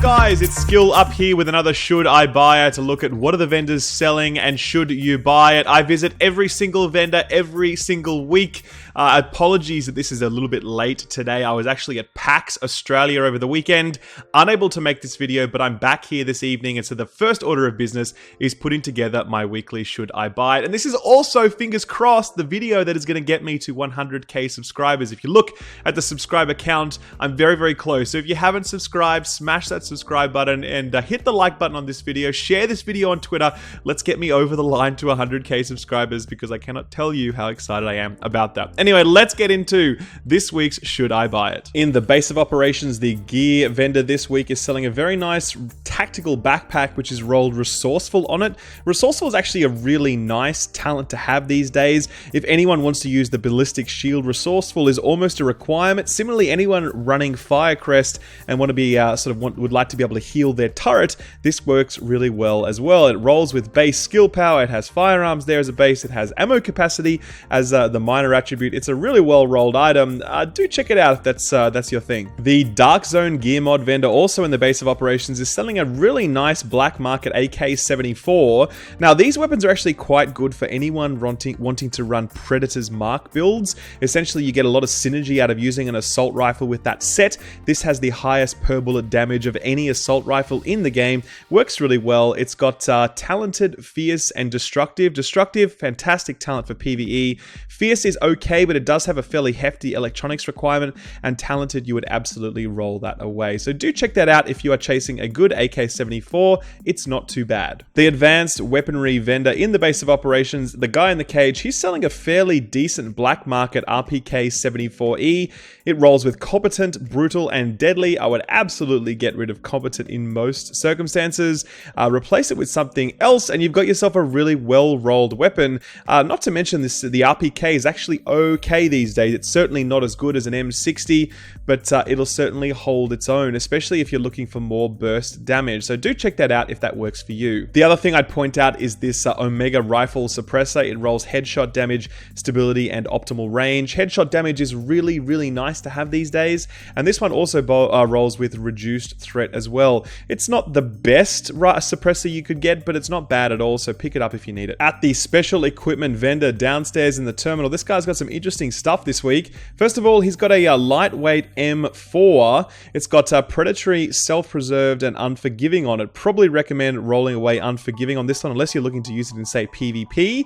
guys, it's Skill up here with another Should I Buy It to look at what are the vendors selling and should you buy it. I visit every single vendor every single week. Apologies that this is a little bit late today. I was actually at PAX Australia over the weekend, unable to make this video, but I'm back here this evening, and so the first order of business is putting together my weekly Should I Buy It. And this is also, fingers crossed, the video that is going to get me to 100k subscribers. If you look at the subscriber count, I'm very, very close. So if you haven't subscribed, smash that subscribe button and hit the like button on this video. Share this video on Twitter. Let's get me over the line to 100k subscribers, because I cannot tell you how excited I am about that. Anyway, let's get into this week's Should I Buy It. In the base of operations, the gear vendor this week is selling a very nice tactical backpack, which is rolled Resourceful on it. Resourceful is actually a really nice talent to have these days. If anyone wants to use the ballistic shield, Resourceful is almost a requirement. Similarly, anyone running Firecrest and want to be would like to be able to heal their turret, this works really well as well. It rolls with base skill power. It has firearms there as a base. It has ammo capacity as the minor attribute. It's a really well-rolled item. Do check it out if that's your thing. The Dark Zone gear mod vendor, also in the base of operations, is selling a really nice black market AK-47. Now, these weapons are actually quite good for anyone wanting to run Predator's Mark builds. Essentially, you get a lot of synergy out of using an assault rifle with that set. This has the highest per bullet damage of any assault rifle in the game. Works really well. It's got talented, fierce, and destructive. Destructive, fantastic talent for PvE. Fierce is okay, but it does have a fairly hefty electronics requirement, and talented, you would absolutely roll that away. So do check that out if you are chasing a good AK-74. It's not too bad. The advanced weaponry vendor in the base of operations, the guy in the cage, he's selling a fairly decent black market RPK-74E. It rolls with competent, brutal, and deadly. I would absolutely get rid of competent in most circumstances. Replace it with something else, and you've got yourself a really well-rolled weapon. Not to mention this, the RPK is actually okay these days. It's certainly not as good as an M60, but it'll certainly hold its own, especially if you're looking for more burst damage. So do check that out if that works for you. The other thing I'd point out is this Omega Rifle Suppressor. It rolls headshot damage, stability, and optimal range. Headshot damage is really, really nice to have these days, and this one also rolls with reduced threat as well. It's not the best suppressor you could get, but it's not bad at all, so pick it up if you need it. At the special equipment vendor downstairs in the terminal, this guy's got some interesting stuff this week. First of all, he's got a lightweight M4. It's got predatory, self-preserved, and unforgiving on it. Probably recommend rolling away unforgiving on this one unless you're looking to use it in, say, PvP.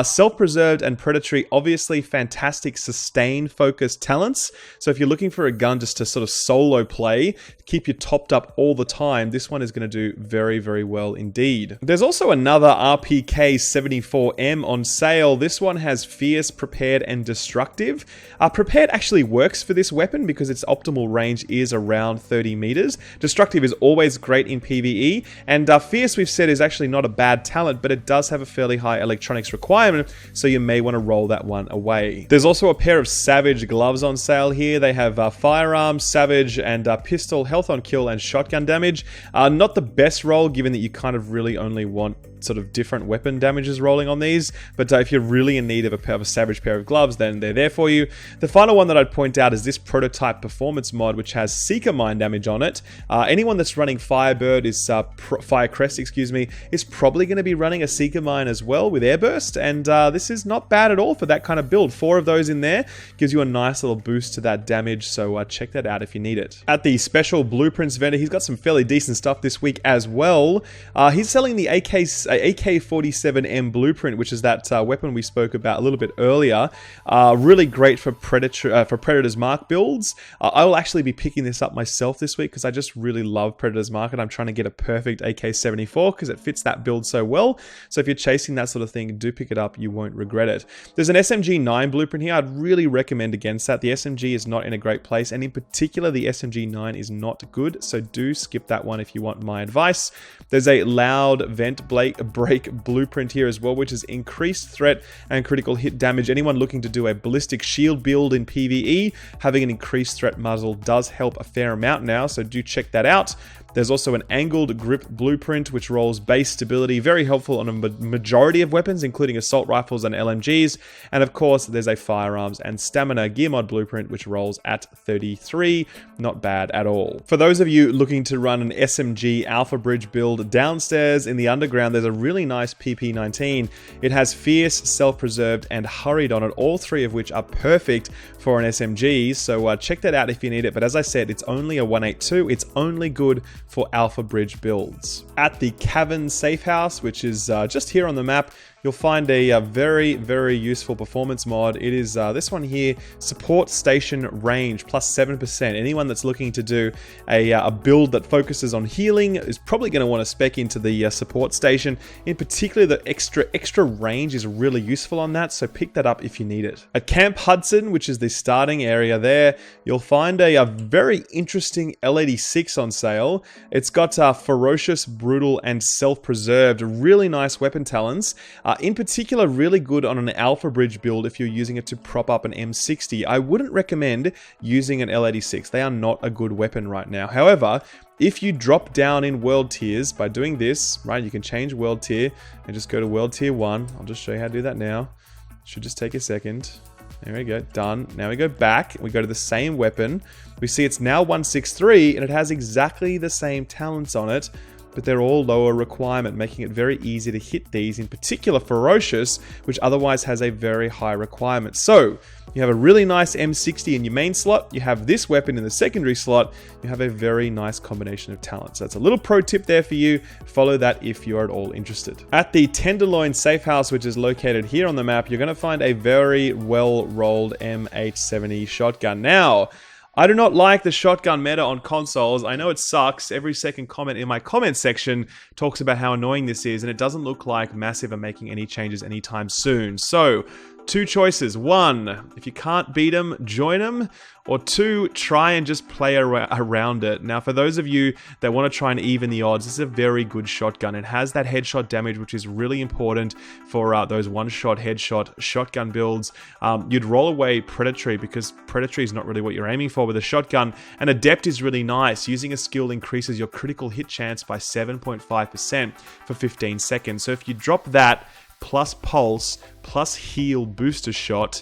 Self-preserved and predatory, obviously fantastic sustain focused talents. So if you're looking for a gun just to sort of solo play, keep you topped up all the time, this one is going to do very, very well indeed. There's also another RPK-74M on sale. This one has fierce, prepared, and destructive. Prepared actually works for this weapon because its optimal range is around 30 meters. Destructive is always great in PvE, and fierce, we've said, is actually not a bad talent, but it does have a fairly high electronics requirement, so you may want to roll that one away. There's also a pair of Savage gloves on sale here. They have firearms, Savage, and pistol, health on kill, and shotgun damage. Not the best roll, given that you kind of really only want sort of different weapon damages rolling on these, but if you're really in need of a Savage pair of gloves, then they're there for you. The final one that I'd point out is this prototype performance mod, which has Seeker Mine damage on it. Anyone that's running Firebird Firecrest, is probably going to be running a Seeker Mine as well with Airburst, and this is not bad at all for that kind of build. 4 of those in there gives you a nice little boost to that damage, so check that out if you need it. At the special blueprints vendor, he's got some fairly decent stuff this week as well. He's selling the AK-47M blueprint, which is that weapon we spoke about a little bit earlier. Really great for Predator's Mark builds. I will actually be picking this up myself this week because I just really love Predator's Mark, and I'm trying to get a perfect AK-74 because it fits that build so well. So if you're chasing that sort of thing, do pick it up. You won't regret it. There's an SMG-9 blueprint here. I'd really recommend against that. The SMG is not in a great place, and in particular, the SMG-9 is not good, so do skip that one if you want my advice. There's a loud vent break blueprint here as well, which is increased threat and critical hit damage. Anyone looking to do a ballistic shield build in PvE, having an increased threat muzzle does help a fair amount now, so do check that out. There's also an angled grip blueprint, which rolls base stability, very helpful on a majority of weapons, including assault rifles and LMGs. And of course, there's a firearms and stamina gear mod blueprint, which rolls at 33. Not bad at all. For those of you looking to run an SMG Alpha Bridge build downstairs in the underground, there's a really nice PP19. It has Fierce, Self-Preserved, and Hurried on it, all three of which are perfect for an SMG. So check that out if you need it. But as I said, it's only a 182. It's only good for Alpha Bridge builds. At the Cavern Safe House, which is just here on the map, you'll find a very, very useful performance mod. It is this one here, Support Station Range, plus 7%. Anyone that's looking to do a build that focuses on healing is probably going to want to spec into the support station. In particular, the extra range is really useful on that, so pick that up if you need it. At Camp Hudson, which is the starting area there, you'll find a very interesting L86 on sale. It's got Ferocious, Brutal, and Self-Preserved. Really nice weapon talents. In particular, really good on an Alpha Bridge build if you're using it to prop up an M60. I wouldn't recommend using an L86. They are not a good weapon right now. However, if you drop down in world tiers by doing this, right, you can change world tier and just go to world tier 1. I'll just show you how to do that now. Should just take a second. There we go, done. Now we go back, we go to the same weapon. We see it's now 163 and it has exactly the same talents on it, but they're all lower requirement, making it very easy to hit these, in particular Ferocious, which otherwise has a very high requirement. So, you have a really nice M60 in your main slot, you have this weapon in the secondary slot, you have a very nice combination of talents. So that's a little pro tip there for you. Follow that if you're at all interested. At the Tenderloin Safe House, which is located here on the map, you're going to find a very well-rolled M870 shotgun. Now, I do not like the shotgun meta on consoles. I know it sucks. Every second comment in my comment section talks about how annoying this is, and it doesn't look like Massive are making any changes anytime soon. So, two choices. One, if you can't beat them, join them. Or two, try and just play around it. Now, for those of you that want to try and even the odds, this is a very good shotgun. It has that headshot damage, which is really important for those one-shot headshot shotgun builds. You'd roll away Predatory because Predatory is not really what you're aiming for with a shotgun. And Adept is really nice. Using a skill increases your critical hit chance by 7.5% for 15 seconds. So if you drop that, plus Pulse, plus Heal Booster Shot,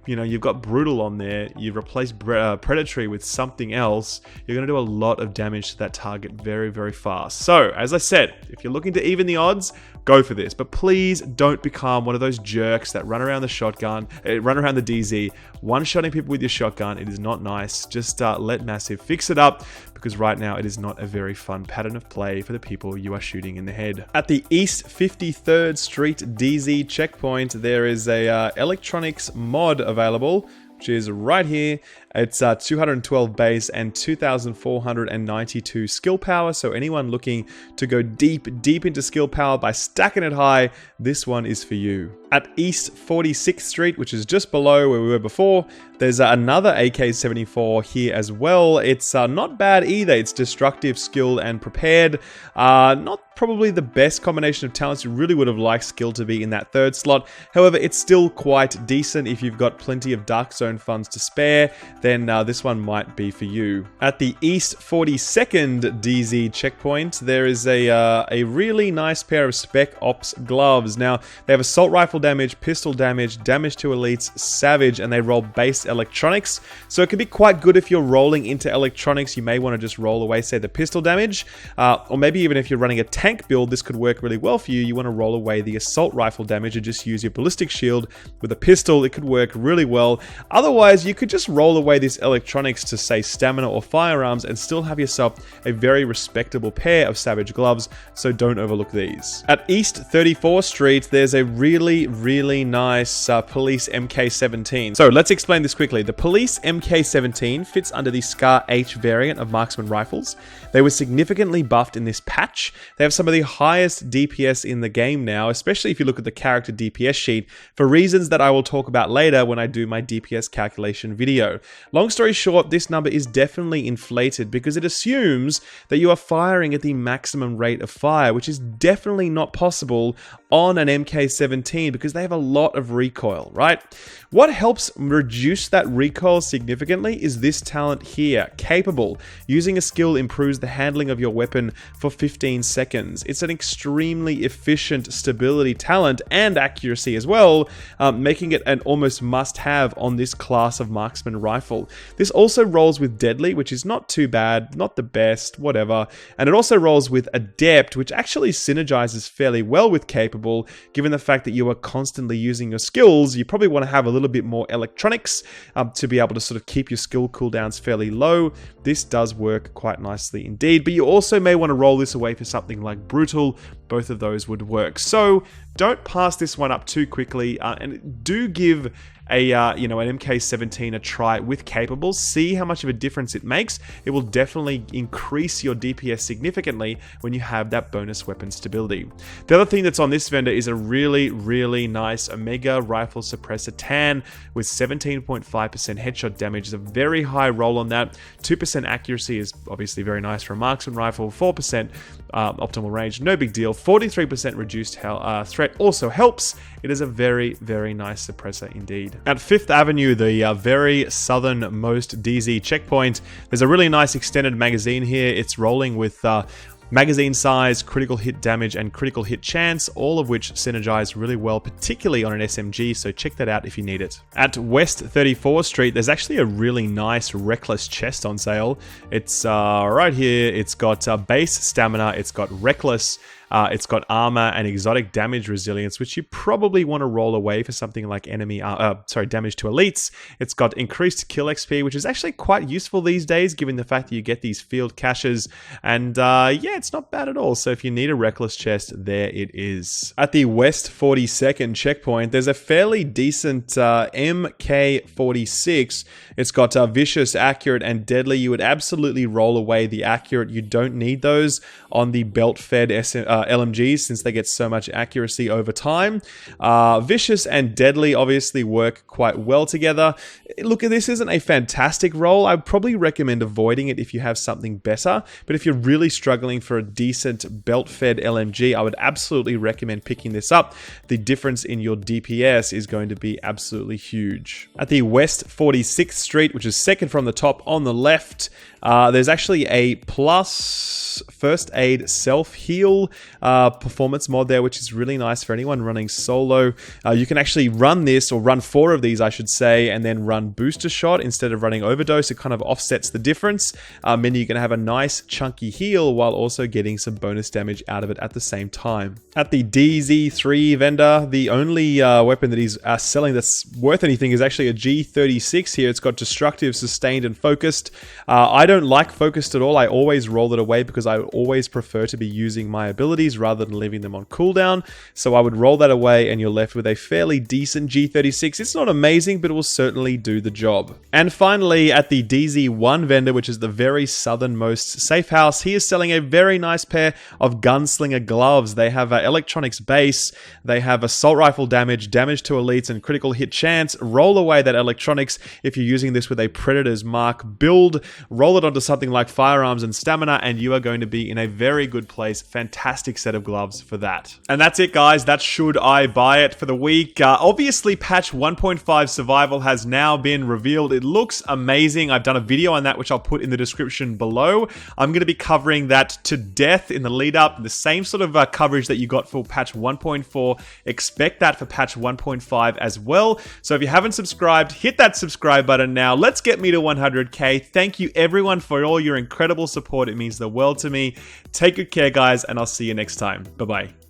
you know, you've got Brutal on there, you've replaced Predatory with something else, you're going to do a lot of damage to that target very, very fast. So, as I said, if you're looking to even the odds, go for this. But please don't become one of those jerks that run around the shotgun, run around the DZ, one-shotting people with your shotgun. It is not nice. Just let Massive fix it up, because right now it is not a very fun pattern of play for the people you are shooting in the head. At the East 53rd Street DZ checkpoint, there is a electronics mod available, which is right here. It's 212 base and 2,492 skill power. So anyone looking to go deep into skill power by stacking it high, this one is for you. At East 46th Street, which is just below where we were before, there's another AK-74 here as well. It's not bad either. It's destructive, skilled, and prepared. Not probably the best combination of talents. You really would have liked skill to be in that third slot. However, it's still quite decent if you've got plenty of Dark Zone funds to spare. Then this one might be for you. At the East 42nd DZ checkpoint, there is a really nice pair of Spec Ops gloves. Now, they have assault rifle damage, pistol damage, damage to elites, savage, and they roll base electronics. So it can be quite good if you're rolling into electronics. You may want to just roll away, say, the pistol damage. Or maybe even if you're running a tank build, this could work really well for you. You want to roll away the assault rifle damage and just use your ballistic shield with a pistol. It could work really well. Otherwise, you could just roll away this electronics to, say, stamina or firearms and still have yourself a very respectable pair of savage gloves, so don't overlook these. At East 34th Street, there's a really nice Police MK17. So let's explain this quickly. The Police MK17 fits under the Scar H variant of marksman rifles. They were significantly buffed in this patch. They have some of the highest DPS in the game now, especially if you look at the character DPS sheet, for reasons that I will talk about later when I do my DPS calculation video. Long story short, this number is definitely inflated because it assumes that you are firing at the maximum rate of fire, which is definitely not possible on an MK17 because they have a lot of recoil, right? What helps reduce that recoil significantly is this talent here, Capable. Using a skill improves the handling of your weapon for 15 seconds. It's an extremely efficient stability talent and accuracy as well, making it an almost must-have on this class of marksman rifle. This also rolls with Deadly, which is not too bad, not the best, whatever. And it also rolls with Adept, which actually synergizes fairly well with Capable, given the fact that you are constantly using your skills. You probably want to have a little bit more electronics to be able to sort of keep your skill cooldowns fairly low. This does work quite nicely indeed, but you also may want to roll this away for something like Brutal. Both of those would work. So don't pass this one up too quickly, and do give an MK17 a try with Capable. See how much of a difference it makes. It will definitely increase your DPS significantly when you have that bonus weapon stability. The other thing that's on this vendor is a really, really nice Omega Rifle Suppressor Tan with 17.5% headshot damage. It's a very high roll on that. 2% accuracy is obviously very nice for a marksman rifle. 4% optimal range, no big deal. 43% reduced threat also helps. It is a very, very nice suppressor indeed. At 5th Avenue, the very southernmost DZ checkpoint, there's a really nice extended magazine here. It's rolling with magazine size, critical hit damage, and critical hit chance, all of which synergize really well, particularly on an SMG, so check that out if you need it. At West 34th Street, there's actually a really nice Reckless chest on sale. It's right here. It's got base stamina, it's got Reckless, it's got armor and exotic damage resilience, which you probably want to roll away for something like damage to elites. It's got increased kill XP, which is actually quite useful these days, given the fact that you get these field caches. And yeah, it's not bad at all. So if you need a Reckless chest, there it is. At the West 42nd checkpoint, there's a fairly decent MK46. It's got Vicious, Accurate, and Deadly. You would absolutely roll away the Accurate. You don't need those on the belt-fed LMGs since they get so much accuracy over time. Vicious and Deadly obviously work quite well together. Look, this isn't a fantastic roll. I'd probably recommend avoiding it if you have something better, but if you're really struggling for a decent belt-fed LMG, I would absolutely recommend picking this up. The difference in your DPS is going to be absolutely huge. At the West 46th Street, which is second from the top on the left, there's actually a plus first aid self-heal performance mod there, which is really nice for anyone running solo. You can actually run this, or run 4 of these I should say, and then run booster shot instead of running overdose. It kind of offsets the difference, meaning you're going to have a nice chunky heal while also getting some bonus damage out of it at the same time. At the DZ3 vendor, the only weapon that he's selling that's worth anything is actually a G36 here. It's got destructive, sustained, and focused. I don't like focused at all. I always roll it away because I always prefer to be using my abilities rather than leaving them on cooldown. So I would roll that away and you're left with a fairly decent G36. It's not amazing, but it will certainly do the job. And finally, at the DZ1 vendor, which is the very southernmost safe house, he is selling a very nice pair of gunslinger gloves. They have electronics base, they have assault rifle damage, damage to elites, and critical hit chance. Roll away that electronics if you're using this with a Predator's Mark build. Roll it onto something like firearms and stamina, and you are going to be in a very good place. Fantastic set of gloves for that. And that's it, guys. That's Should I Buy It for the week. Obviously, patch 1.5 survival has now been revealed. It looks amazing. I've done a video on that, which I'll put in the description below. I'm going to be covering that to death in the lead up. The same sort of coverage that you got for patch 1.4. Expect that for patch 1.5 as well. So if you haven't subscribed, hit that subscribe button now. Let's get me to 100k. Thank you everyone for all your incredible support. It means the world to me. Take good care, guys, and I'll see you next time. Bye-bye.